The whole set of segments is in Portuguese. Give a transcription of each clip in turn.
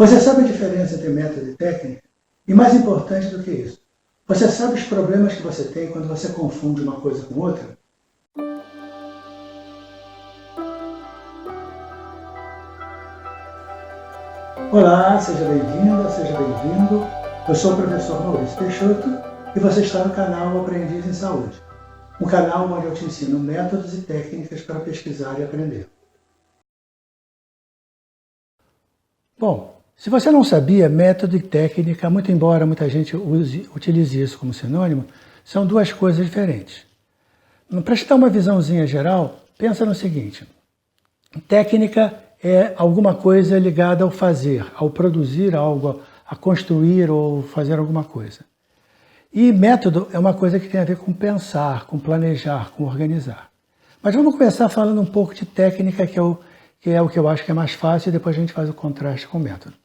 Você sabe a diferença entre método e técnica? E mais importante do que isso, você sabe os problemas que você tem quando você confunde uma coisa com outra? Olá, seja bem-vinda, seja bem-vindo. Eu sou o professor Maurício Peixoto e você está no canal Aprendiz em Saúde, um canal onde eu te ensino métodos e técnicas para pesquisar e aprender. Bom, se você não sabia, método e técnica, muito embora muita gente utilize isso como sinônimo, são duas coisas diferentes. Para te dar uma visãozinha geral, pensa no seguinte: técnica é alguma coisa ligada ao fazer, ao produzir algo, a construir ou fazer alguma coisa. E método é uma coisa que tem a ver com pensar, com planejar, com organizar. Mas vamos começar falando um pouco de técnica, que é o que eu acho que é mais fácil, e depois a gente faz o contraste com o método.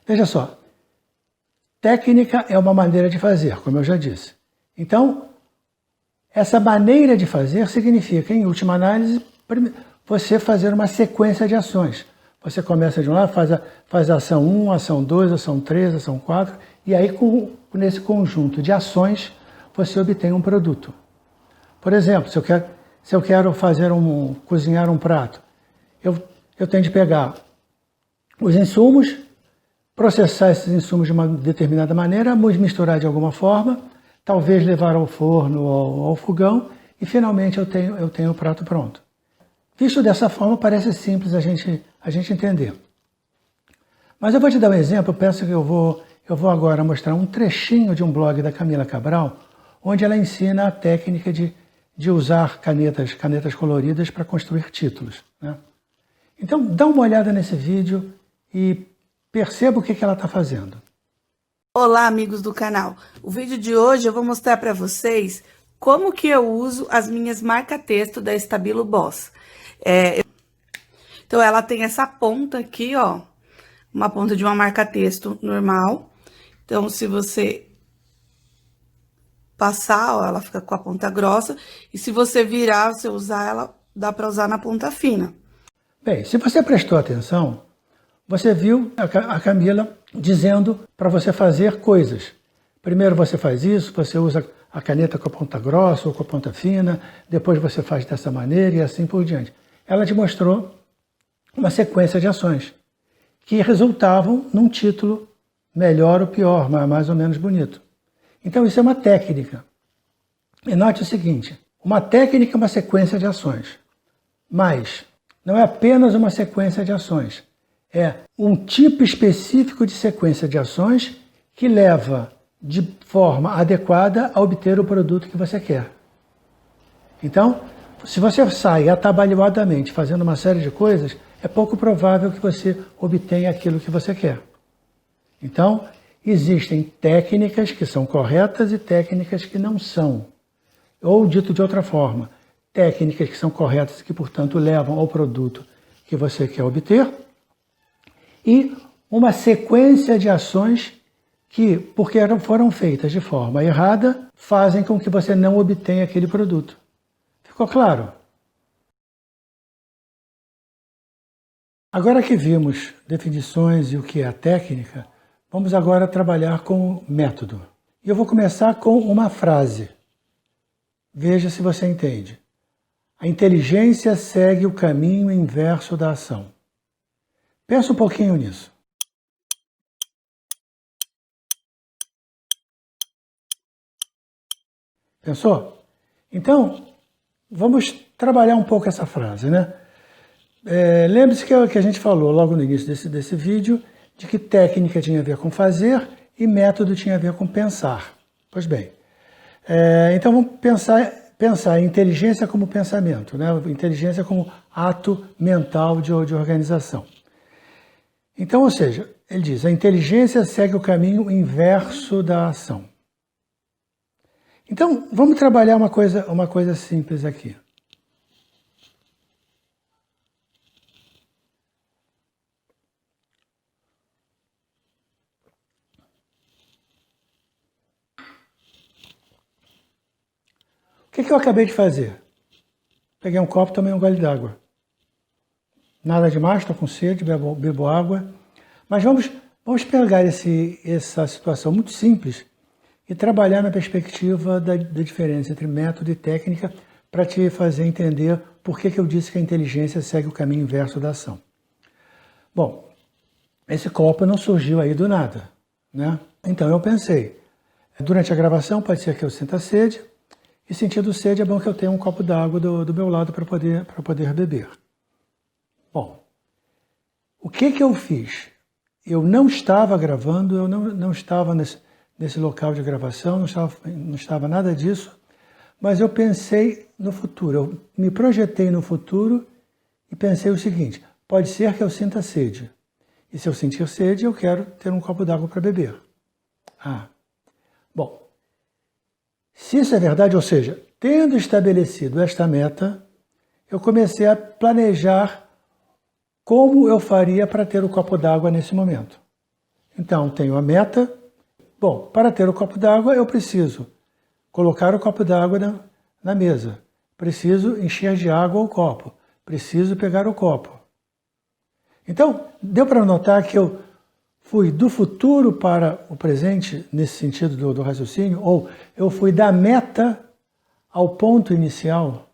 Veja só, técnica é uma maneira de fazer, como eu já disse. Então, essa maneira de fazer significa, em última análise, você fazer uma sequência de ações. Você começa de um lado, faz a ação 1, ação 2, ação 3, ação 4, e aí nesse conjunto de ações você obtém um produto. Por exemplo, se eu quero cozinhar um prato, eu tenho de pegar os insumos, processar esses insumos de uma determinada maneira, misturar de alguma forma, talvez levar ao forno ou ao fogão, e finalmente eu tenho o prato pronto. Visto dessa forma, parece simples a gente entender. Mas eu vou te dar um exemplo, eu penso que eu vou agora mostrar um trechinho de um blog da Camila Cabral, onde ela ensina a técnica de usar canetas coloridas para construir títulos, né? Então, dá uma olhada nesse vídeo e perceba o que ela está fazendo. Olá, amigos do canal. O vídeo de hoje eu vou mostrar para vocês como que eu uso as minhas marca-texto da Stabilo Boss. Então, ela tem essa ponta aqui, ó, uma ponta de uma marca-texto normal. Então, se você passar, ó, ela fica com a ponta grossa. E se você virar, você usar ela, dá para usar na ponta fina. Bem, se você prestou atenção, você viu a Camila dizendo para você fazer coisas. Primeiro você faz isso, você usa a caneta com a ponta grossa ou com a ponta fina, depois você faz dessa maneira e assim por diante. Ela te mostrou uma sequência de ações que resultavam num título melhor ou pior, mas mais ou menos bonito. Então isso é uma técnica. E note o seguinte, uma técnica é uma sequência de ações, mas não é apenas uma sequência de ações, é um tipo específico de sequência de ações que leva de forma adequada a obter o produto que você quer. Então, se você sai atabalhoadamente fazendo uma série de coisas, é pouco provável que você obtenha aquilo que você quer. Então, existem técnicas que são corretas e técnicas que não são. Ou, dito de outra forma, técnicas que são corretas e que, portanto, levam ao produto que você quer obter, e uma sequência de ações que, porque foram feitas de forma errada, fazem com que você não obtenha aquele produto. Ficou claro? Agora que vimos definições e o que é a técnica, vamos agora trabalhar com o método. E eu vou começar com uma frase. Veja se você entende. A inteligência segue o caminho inverso da ação. Pensa um pouquinho nisso. Pensou? Então, vamos trabalhar um pouco essa frase, né? Lembre-se que a gente falou logo no início desse vídeo de que técnica tinha a ver com fazer e método tinha a ver com pensar. Pois bem, então vamos pensar em inteligência como pensamento, né? Inteligência como ato mental de organização. Então, ou seja, ele diz, a inteligência segue o caminho inverso da ação. Então, vamos trabalhar uma coisa simples aqui. O que eu acabei de fazer? Peguei um copo e tomei um gole d'água. Nada demais, estou com sede, bebo água. Mas vamos pegar essa situação muito simples e trabalhar na perspectiva da diferença entre método e técnica para te fazer entender por que eu disse que a inteligência segue o caminho inverso da ação. Bom, esse copo não surgiu aí do nada, né? Então eu pensei, durante a gravação pode ser que eu sinta sede, e sentindo sede é bom que eu tenha um copo d'água do meu lado para poder beber. Bom, o que eu fiz? Eu não estava gravando, eu não estava nesse local de gravação, não estava nada disso, mas eu pensei no futuro, eu me projetei no futuro e pensei o seguinte, pode ser que eu sinta sede, e se eu sentir sede, eu quero ter um copo d'água para beber. Bom, se isso é verdade, ou seja, tendo estabelecido esta meta, eu comecei a planejar como eu faria para ter o copo d'água nesse momento. Então, tenho a meta. Bom, para ter o copo d'água, eu preciso colocar o copo d'água na mesa. Preciso encher de água o copo. Preciso pegar o copo. Então, deu para notar que eu fui do futuro para o presente, nesse sentido do raciocínio, ou eu fui da meta ao ponto inicial.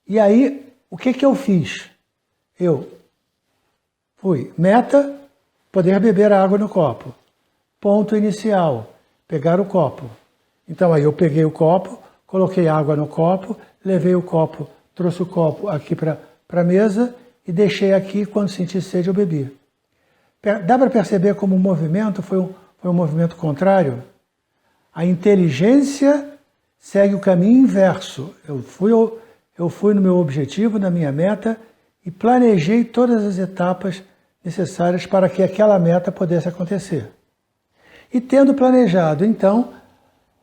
E aí, o que eu fiz? Eu fui meta, poder beber a água no copo. Ponto inicial, pegar o copo. Então aí eu peguei o copo, coloquei água no copo, levei o copo, trouxe o copo aqui para a mesa e deixei aqui, quando senti sede eu bebi. Dá para perceber como o movimento foi um movimento contrário? A inteligência segue o caminho inverso. Eu fui no meu objetivo, na minha meta, e planejei todas as etapas necessárias para que aquela meta pudesse acontecer. E tendo planejado, então,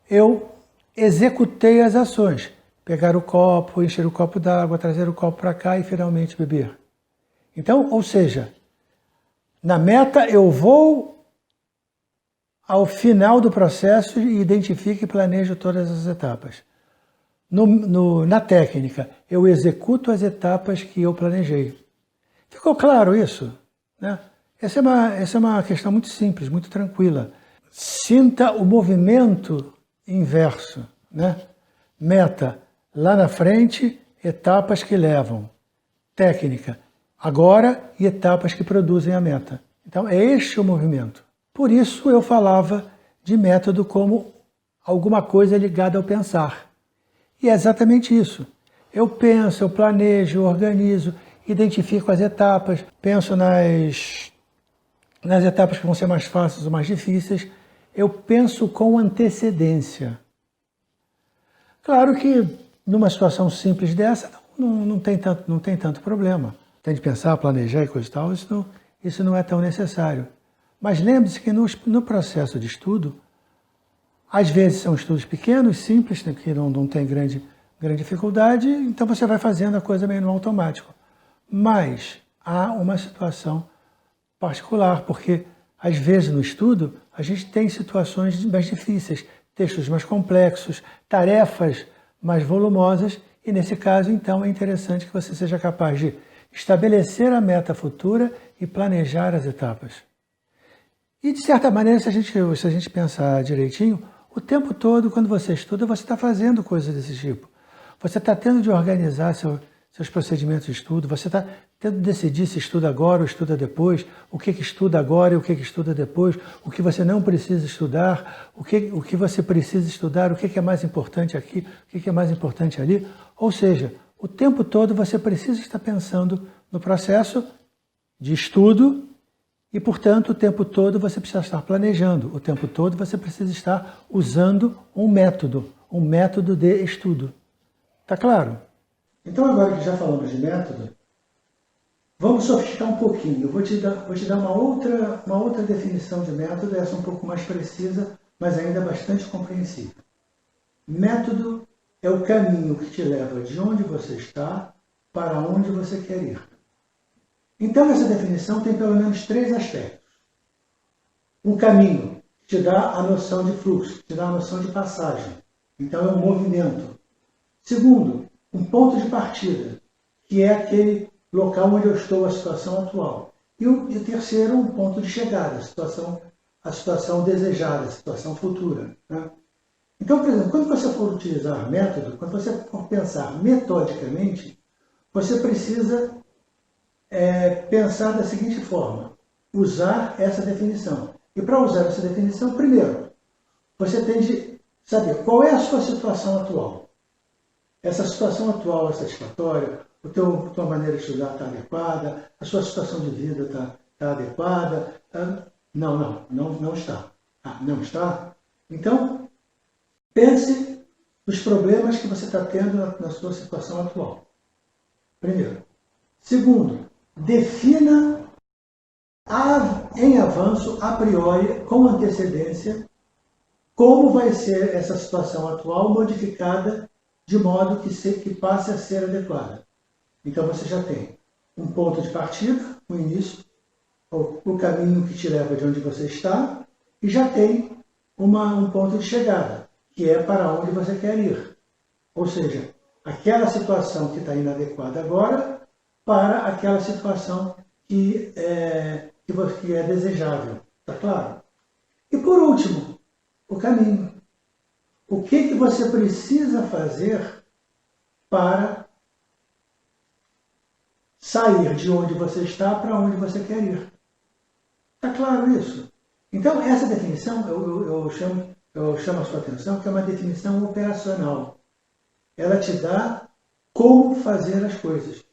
eu executei as ações. Pegar o copo, encher o copo d'água, trazer o copo para cá e finalmente beber. Então, ou seja, na meta eu vou ao final do processo e identifico e planejo todas as etapas. Na técnica, eu executo as etapas que eu planejei. Ficou claro isso? Né? Essa é uma questão muito simples, muito tranquila. Sinta o movimento inverso. Né? Meta, lá na frente, etapas que levam. Técnica, agora e etapas que produzem a meta. Então, é este o movimento. Por isso, eu falava de método como alguma coisa ligada ao pensar. E é exatamente isso. Eu penso, eu planejo, eu organizo, identifico as etapas, penso nas etapas que vão ser mais fáceis ou mais difíceis. Eu penso com antecedência. Claro que numa situação simples dessa não tem tanto problema. Tem de pensar, planejar e coisa e tal, isso não é tão necessário. Mas lembre-se que no processo de estudo, às vezes são estudos pequenos, simples, que não tem grande dificuldade, então você vai fazendo a coisa meio no automático. Mas há uma situação particular, porque às vezes no estudo a gente tem situações mais difíceis, textos mais complexos, tarefas mais volumosas, e nesse caso, então, é interessante que você seja capaz de estabelecer a meta futura e planejar as etapas. E, de certa maneira, se a gente pensar direitinho, o tempo todo, quando você estuda, você está fazendo coisas desse tipo. Você está tendo de organizar seus procedimentos de estudo, você está tendo de decidir se estuda agora ou estuda depois, o que estuda agora e o que estuda depois, o que você não precisa estudar, o que você precisa estudar, o que é mais importante aqui, o que é mais importante ali. Ou seja, o tempo todo você precisa estar pensando no processo de estudo e, portanto, o tempo todo você precisa estar planejando, o tempo todo você precisa estar usando um método de estudo. Tá claro? Então, agora que já falamos de método, vamos sofisticar um pouquinho. Eu vou te dar uma outra definição de método, essa um pouco mais precisa, mas ainda bastante compreensível. Método é o caminho que te leva de onde você está para onde você quer ir. Então, essa definição tem pelo menos 3 aspectos. Um caminho que te dá a noção de fluxo, que te dá a noção de passagem. Então, é um movimento. Segundo, um ponto de partida, que é aquele local onde eu estou, a situação atual. E o terceiro, um ponto de chegada, a situação desejada, a situação futura. Né? Então, por exemplo, quando você for utilizar método, quando você for pensar metodicamente, você precisa pensar da seguinte forma: usar essa definição. E para usar essa definição, primeiro, você tem de saber qual é a sua situação atual. Essa situação atual é satisfatória? A tua maneira de estudar está adequada? A sua situação de vida está adequada? Não está. Ah, não está? Então, pense nos problemas que você está tendo na sua situação atual. Primeiro. Segundo, defina em avanço, a priori, com antecedência, como vai ser essa situação atual modificada de modo que passe a ser adequada. Então você já tem um ponto de partida, um início, o caminho que te leva de onde você está, e já tem um ponto de chegada, que é para onde você quer ir. Ou seja, aquela situação que está inadequada agora para aquela situação que é desejável. Está claro? E por último, o caminho. O que você precisa fazer para sair de onde você está para onde você quer ir? Está claro isso? Então, essa definição, eu chamo a sua atenção, que é uma definição operacional. Ela te dá como fazer as coisas.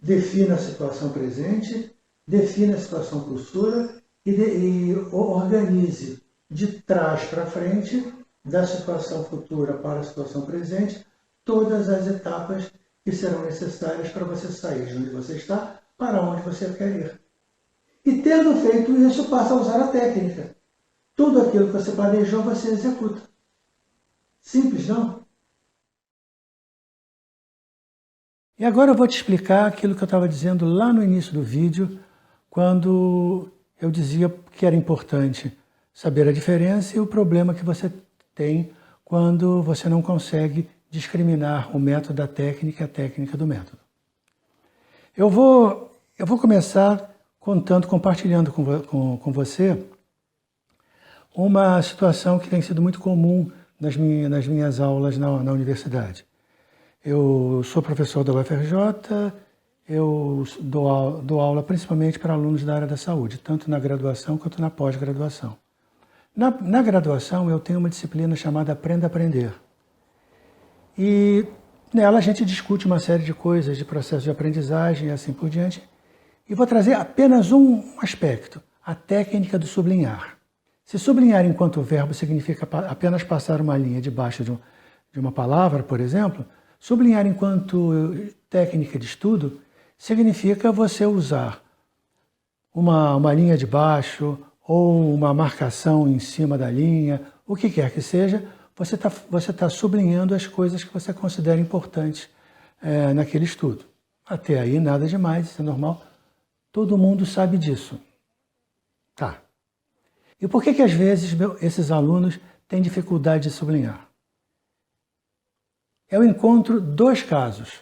Defina a situação presente, defina a situação futura e organize de trás para frente, da situação futura para a situação presente, todas as etapas que serão necessárias para você sair de onde você está para onde você quer ir. E tendo feito isso, passa a usar a técnica. Tudo aquilo que você planejou, você executa. Simples, não? E agora eu vou te explicar aquilo que eu estava dizendo lá no início do vídeo, quando eu dizia que era importante saber a diferença e o problema que você tem quando você não consegue discriminar o método da técnica e a técnica do método. Eu vou começar compartilhando com você uma situação que tem sido muito comum nas minhas aulas na universidade. Eu sou professor da UFRJ, eu dou aula principalmente para alunos da área da saúde, tanto na graduação quanto na pós-graduação. Na graduação eu tenho uma disciplina chamada Aprenda a Aprender. E nela a gente discute uma série de coisas, de processo de aprendizagem e assim por diante. E vou trazer apenas um aspecto, a técnica do sublinhar. Se sublinhar enquanto verbo significa apenas passar uma linha debaixo de uma palavra, por exemplo, sublinhar enquanto técnica de estudo significa você usar uma linha de baixo ou uma marcação em cima da linha, o que quer que seja, você tá sublinhando as coisas que você considera importantes naquele estudo. Até aí nada demais, isso é normal, todo mundo sabe disso. Tá. E por que às vezes esses alunos têm dificuldade de sublinhar? Eu encontro dois casos.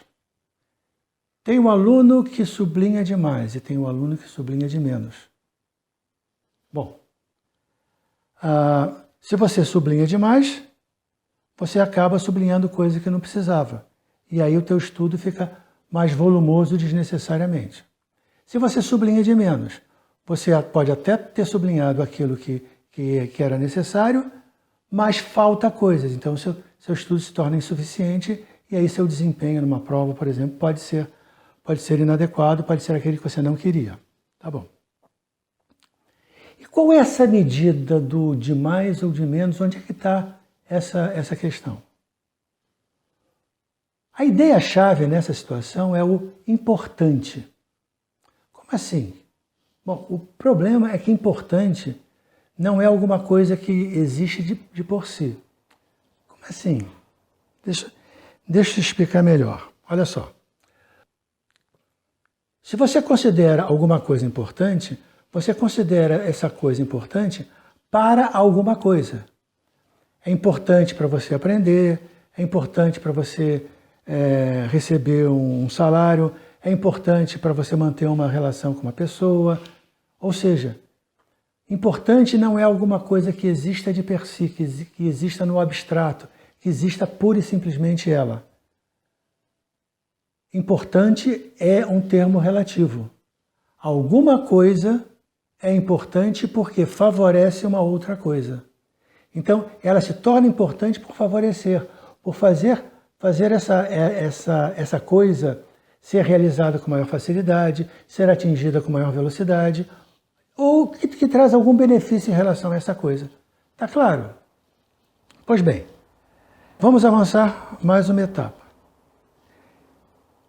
Tem um aluno que sublinha demais e tem um aluno que sublinha de menos. Bom, se você sublinha demais, você acaba sublinhando coisa que não precisava. E aí o teu estudo fica mais volumoso desnecessariamente. Se você sublinha de menos, você pode até ter sublinhado aquilo que era necessário, mas falta coisas. Então, seu estudo se torna insuficiente e aí seu desempenho numa prova, por exemplo, pode ser inadequado, pode ser aquele que você não queria. Tá bom. E qual é essa medida do de mais ou de menos? Onde é que está essa questão? A ideia-chave nessa situação é o importante. Como assim? Bom, o problema é que importante não é alguma coisa que existe de por si. Como assim? Deixa eu te explicar melhor. Olha só. Se você considera alguma coisa importante, você considera essa coisa importante para alguma coisa. É importante para você aprender, é importante para você receber um salário, é importante para você manter uma relação com uma pessoa. Ou seja, importante não é alguma coisa que exista de per si, que exista no abstrato, que exista pura e simplesmente ela. Importante é um termo relativo. Alguma coisa é importante porque favorece uma outra coisa. Então, ela se torna importante por favorecer, por fazer essa coisa ser realizada com maior facilidade, ser atingida com maior velocidade, ou que traz algum benefício em relação a essa coisa. Tá claro? Pois bem, vamos avançar mais uma etapa.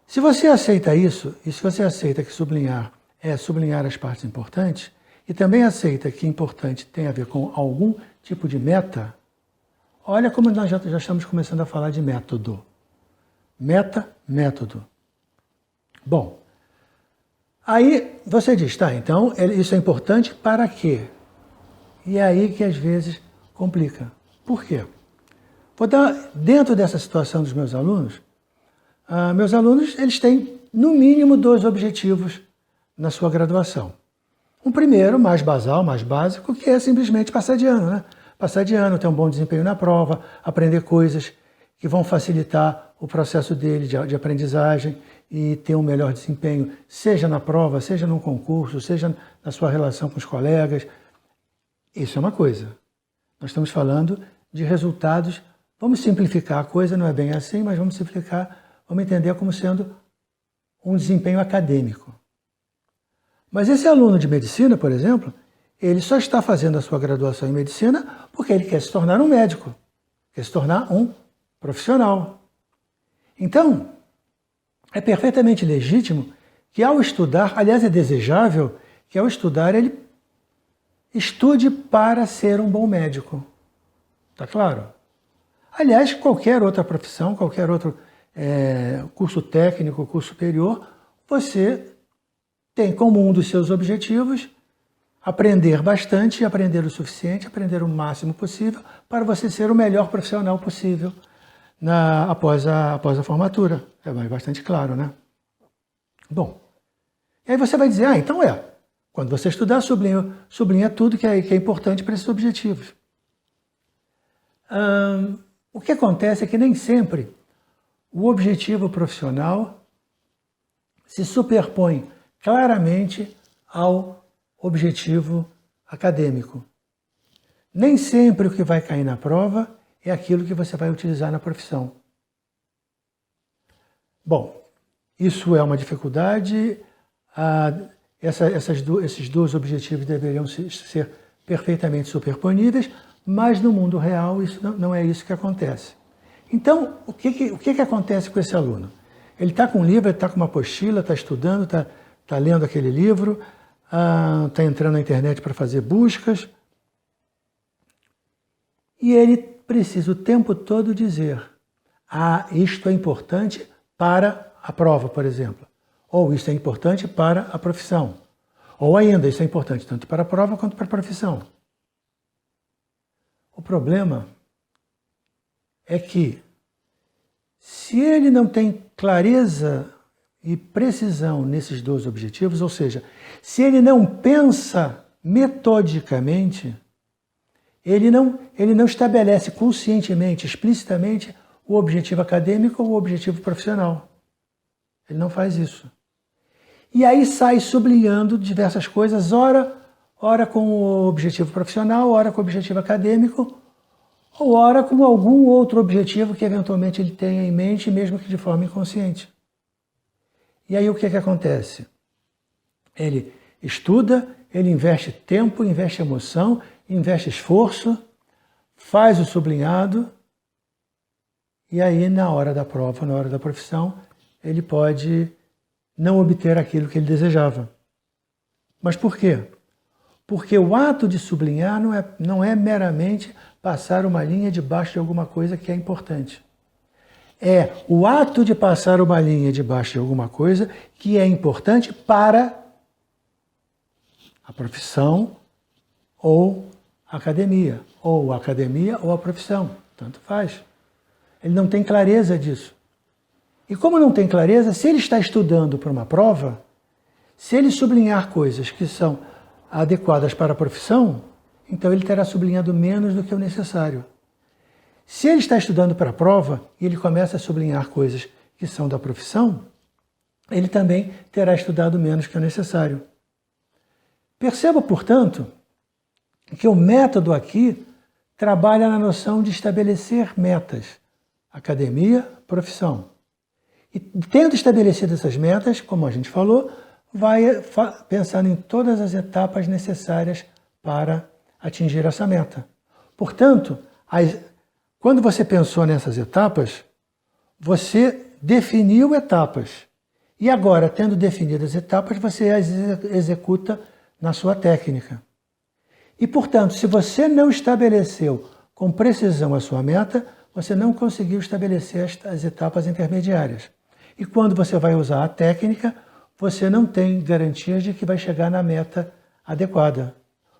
Se você aceita isso, e se você aceita que sublinhar é sublinhar as partes importantes, e também aceita que importante tem a ver com algum tipo de meta, olha como nós já estamos começando a falar de método. Meta, método. Bom, aí você diz, tá, então isso é importante para quê? E é aí que às vezes complica. Por quê? Vou dar, dentro dessa situação dos meus alunos, eles têm no mínimo 2 objetivos na sua graduação. Um primeiro, mais basal, mais básico, que é simplesmente passar de ano, né? Passar de ano, ter um bom desempenho na prova, aprender coisas que vão facilitar o processo dele de aprendizagem e ter um melhor desempenho, seja na prova, seja num concurso, seja na sua relação com os colegas. Isso é uma coisa. Nós estamos falando de resultados. Vamos simplificar a coisa, não é bem assim, mas vamos simplificar, vamos entender como sendo um desempenho acadêmico. Mas esse aluno de medicina, por exemplo, ele só está fazendo a sua graduação em medicina porque ele quer se tornar um médico, quer se tornar um profissional. Então, é perfeitamente legítimo que ao estudar, aliás, é desejável que ao estudar ele estude para ser um bom médico. Tá claro? Aliás, qualquer outra profissão, qualquer outro curso técnico, curso superior, você tem como um dos seus objetivos aprender bastante, aprender o suficiente, aprender o máximo possível para você ser o melhor profissional possível após a formatura. É bastante claro, né? Bom, e aí você vai dizer, então quando você estudar, sublinha tudo que é importante para esses objetivos. O que acontece é que nem sempre o objetivo profissional se superpõe claramente ao objetivo acadêmico. Nem sempre o que vai cair na prova é aquilo que você vai utilizar na profissão. Bom, isso é uma dificuldade. Esses 2 objetivos deveriam ser perfeitamente superponíveis, mas no mundo real isso não é isso que acontece. Então, o que acontece com esse aluno? Ele está com um livro, ele está com uma apostila, está estudando, está lendo aquele livro, está entrando na internet para fazer buscas, e ele precisa o tempo todo dizer, isto é importante para a prova, por exemplo, ou isto é importante para a profissão, ou ainda, isso é importante tanto para a prova quanto para a profissão. O problema é que, se ele não tem clareza e precisão nesses 2 objetivos, ou seja, se ele não pensa metodicamente, ele não estabelece conscientemente, explicitamente, o objetivo acadêmico ou o objetivo profissional. Ele não faz isso. E aí sai sublinhando diversas coisas, ora com o objetivo profissional, ora com o objetivo acadêmico, ou ora com algum outro objetivo que eventualmente ele tenha em mente, mesmo que de forma inconsciente. E aí o que acontece? Ele estuda, ele investe tempo, investe emoção, investe esforço, faz o sublinhado, e aí na hora da prova, na hora da profissão, ele pode não obter aquilo que ele desejava. Mas por quê? Porque o ato de sublinhar não é meramente passar uma linha debaixo de alguma coisa que é importante. É o ato de passar uma linha debaixo de alguma coisa que é importante para a profissão ou a academia ou a profissão, tanto faz. Ele não tem clareza disso. E como não tem clareza, se ele está estudando para uma prova, se ele sublinhar coisas que são adequadas para a profissão, então ele terá sublinhado menos do que o necessário. Se ele está estudando para a prova e ele começa a sublinhar coisas que são da profissão, ele também terá estudado menos que o necessário. Perceba, portanto, que o método aqui trabalha na noção de estabelecer metas. Academia, profissão. E tendo estabelecido essas metas, como a gente falou, vai pensando em todas as etapas necessárias para atingir essa meta. Portanto, quando você pensou nessas etapas, você definiu etapas. E agora, tendo definido as etapas, você as executa na sua técnica. E, portanto, se você não estabeleceu com precisão a sua meta, você não conseguiu estabelecer as etapas intermediárias. E quando você vai usar a técnica, você não tem garantias de que vai chegar na meta adequada,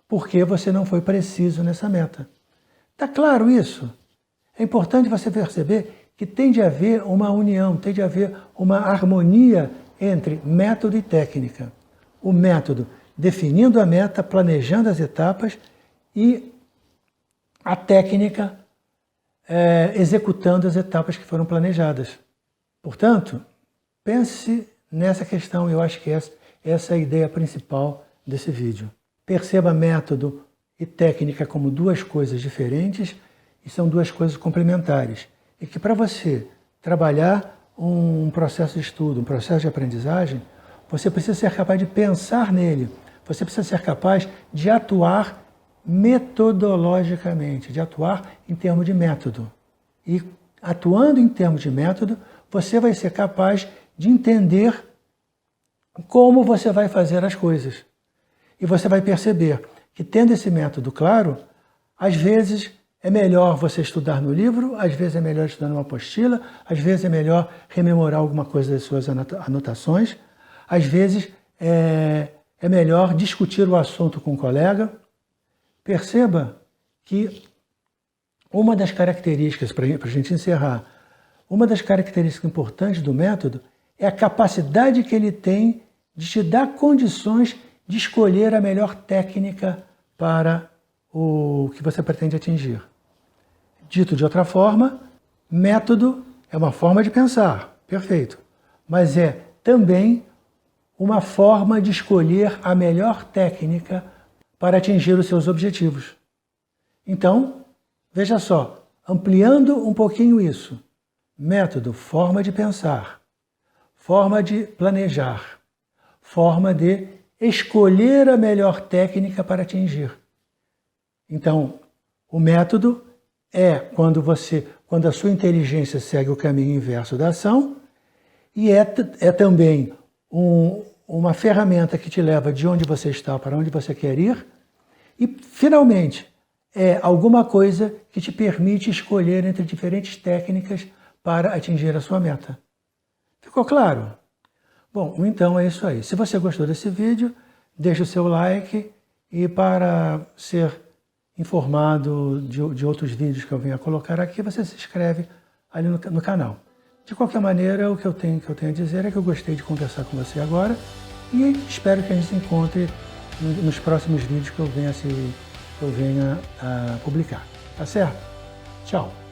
porque você não foi preciso nessa meta. Está claro isso? É importante você perceber que tem de haver uma união, tem de haver uma harmonia entre método e técnica. O método definindo a meta, planejando as etapas, e a técnica executando as etapas que foram planejadas. Portanto, pense nessa questão, eu acho que essa é a ideia principal desse vídeo. Perceba método e técnica como duas coisas diferentes e são duas coisas complementares. E que para você trabalhar um processo de estudo, um processo de aprendizagem, você precisa ser capaz de pensar nele, você precisa ser capaz de atuar metodologicamente, de atuar em termos de método. E atuando em termos de método, você vai ser capaz de entender como você vai fazer as coisas. E você vai perceber que, tendo esse método claro, às vezes é melhor você estudar no livro, às vezes é melhor estudar numa apostila, às vezes é melhor rememorar alguma coisa das suas anotações, às vezes é melhor discutir o assunto com um colega. Perceba que uma das características, para a gente encerrar, uma das características importantes do método é a capacidade que ele tem de te dar condições de escolher a melhor técnica para o que você pretende atingir. Dito de outra forma, método é uma forma de pensar, perfeito, mas é também uma forma de escolher a melhor técnica para atingir os seus objetivos. Então, veja só, ampliando um pouquinho isso, método, forma de pensar, forma de planejar, forma de escolher a melhor técnica para atingir. Então, o método é quando a sua inteligência segue o caminho inverso da ação, e é também uma ferramenta que te leva de onde você está para onde você quer ir, e, finalmente, é alguma coisa que te permite escolher entre diferentes técnicas para atingir a sua meta. Ficou claro? Bom, então é isso aí. Se você gostou desse vídeo, deixe o seu like, e para ser informado de outros vídeos que eu venho a colocar aqui, você se inscreve ali no canal. De qualquer maneira, o que eu tenho a dizer é que eu gostei de conversar com você agora e espero que a gente se encontre nos próximos vídeos que eu venha a publicar. Tá certo? Tchau!